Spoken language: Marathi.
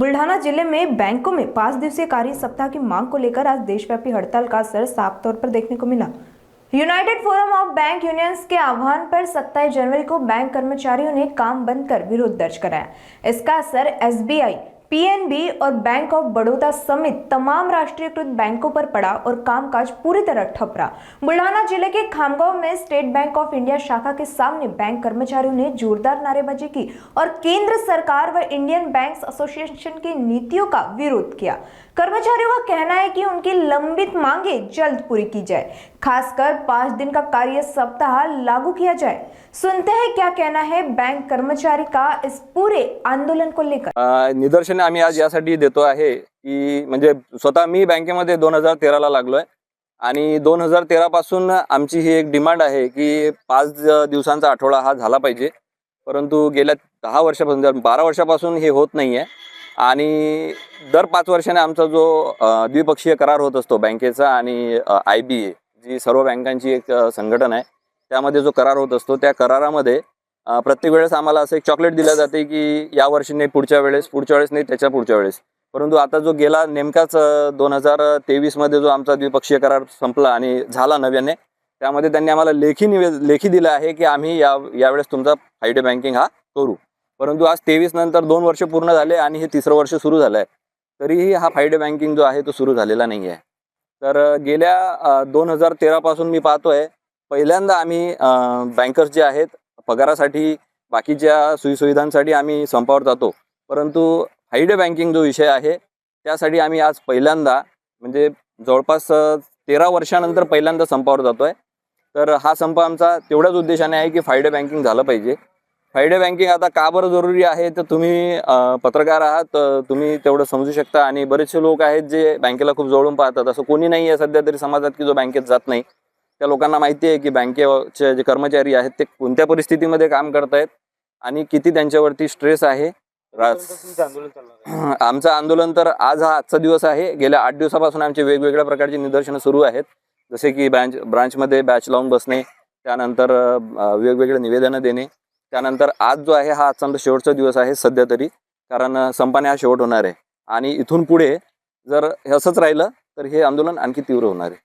बुल्ढाना जिले में बैंकों में 5 दिवसीय कार्य सप्ताह की मांग को लेकर आज देशव्यापी हड़ताल का असर साफ तौर पर देखने को मिला। United Forum of Bank Unions के आह्वान पर 27 जनवरी को बैंक कर्मचारियों ने काम बंद कर विरोध दर्ज कराया। इसका असर एसबीआई, पीएनबी और बैंक ऑफ बड़ौदा समेत तमाम राष्ट्रीयकृत बैंकों पर पड़ा और कामकाज पूरी तरह ठप रहा। बुल्ढाना जिले के खामगांव में स्टेट बैंक ऑफ इंडिया शाखा के सामने बैंक कर्मचारियों ने जोरदार नारेबाजी की और केंद्र सरकार व इंडियन बैंक्स एसोसिएशन की नीतियों का विरोध किया। कर्मचारियों का कहना है कि उनकी लंबित मांगे जल्द पूरी की जाए, खासकर 5 दिन का कार्य सप्ताह लागू किया जाए। सुनते हैं क्या कहना है बैंक कर्मचारी का इस पूरे आंदोलन को लेकर। निदर्शन आम्ही आज यासाठी देतो आहे की म्हणजे स्वतः मी बँकेमध्ये 2013 ला लागलोय आणि 2013 पासून आमची ही एक डिमांड आहे की 5 दिवसांचा आठवडा हा झाला पाहिजे, परंतु गेल्या 10 वर्षापासून 12 वर्षापासून हे होत नाहीये आणि दर 5 वर्षाने आमचा जो द्विपक्षीय करार होत असतो बँकेचा आणि आयबीए जी सर्व बँकांची एक संघटना आहे त्यामध्ये जो करार होत असतो त्या करारामध्ये प्रत्येक वेळेस आम्हाला असं एक चॉकलेट दिलं जाते की या वर्षी नाही, पुढच्या वेळेस नाही, त्याच्या पुढच्या वेळेस। परंतु आता जो गेला नेमकाच 2023 मध्ये जो आमचा द्विपक्षीय करार संपला आणि झाला नव्याने, त्यामध्ये त्यांनी आम्हाला लेखी दिलं आहे की आम्ही यावेळेस तुमचा फ्रायडे बँकिंग हा करू। परंतु आज 23 नंतर 2 वर्ष पूर्ण झाले आणि हे 3रं वर्ष सुरू झालं आहे, तरीही हा फ्रायडे बँकिंग जो आहे तो सुरू झालेला नाही आहे। तर गेल्या 2013 पासून मी पाहतोय पहिल्यांदा आम्ही बँकर्स जे आहेत पगारासाठी बाकीच्या सुविधांसाठी आम्ही संपावर जातो, परंतु फ्रायडे बँकिंग जो विषय आहे त्यासाठी आम्ही आज पहिल्यांदा म्हणजे जवळपास 13 वर्षानंतर पहिल्यांदा संपावर जातोय। तर हा संप आमचा तेवढ्याच उद्देशाने आहे की फ्रायडे बँकिंग झालं पाहिजे। फ्रायडे बँकिंग आता का बरं जरुरी आहे तर तुम्ही पत्रकार आहात, तुम्ही तेवढं समजू शकता आणि बरेचसे लोक आहेत जे बँकेला खूप जवळून पाहतात। असं कोणी नाही आहे सध्या तरी समाजात की जो बँकेत जात नाही। त्या लोकांना माहिती आहे की बँकेचे जे कर्मचारी आहेत ते कोणत्या परिस्थितीमध्ये काम करतायत आणि किती त्यांच्यावरती स्ट्रेस आहे। आमचं आंदोलन तर आज हा आजचा दिवस आहे। गेल्या 8 दिवसापासून आमचे वेगवेगळ्या प्रकारचे निदर्शनं सुरू आहेत, जसे की ब्रांचमध्ये बॅच लावून बसणे, त्यानंतर वेगवेगळे निवेदनं देणे, त्यानंतर आज जो आहे हा आजचा शेवटचा दिवस आहे सध्या तरी, कारण संपाने हा शेवट होणार आहे आणि इथून पुढे जर हे असंच राहिलं तर हे आंदोलन आणखी तीव्र होणार आहे।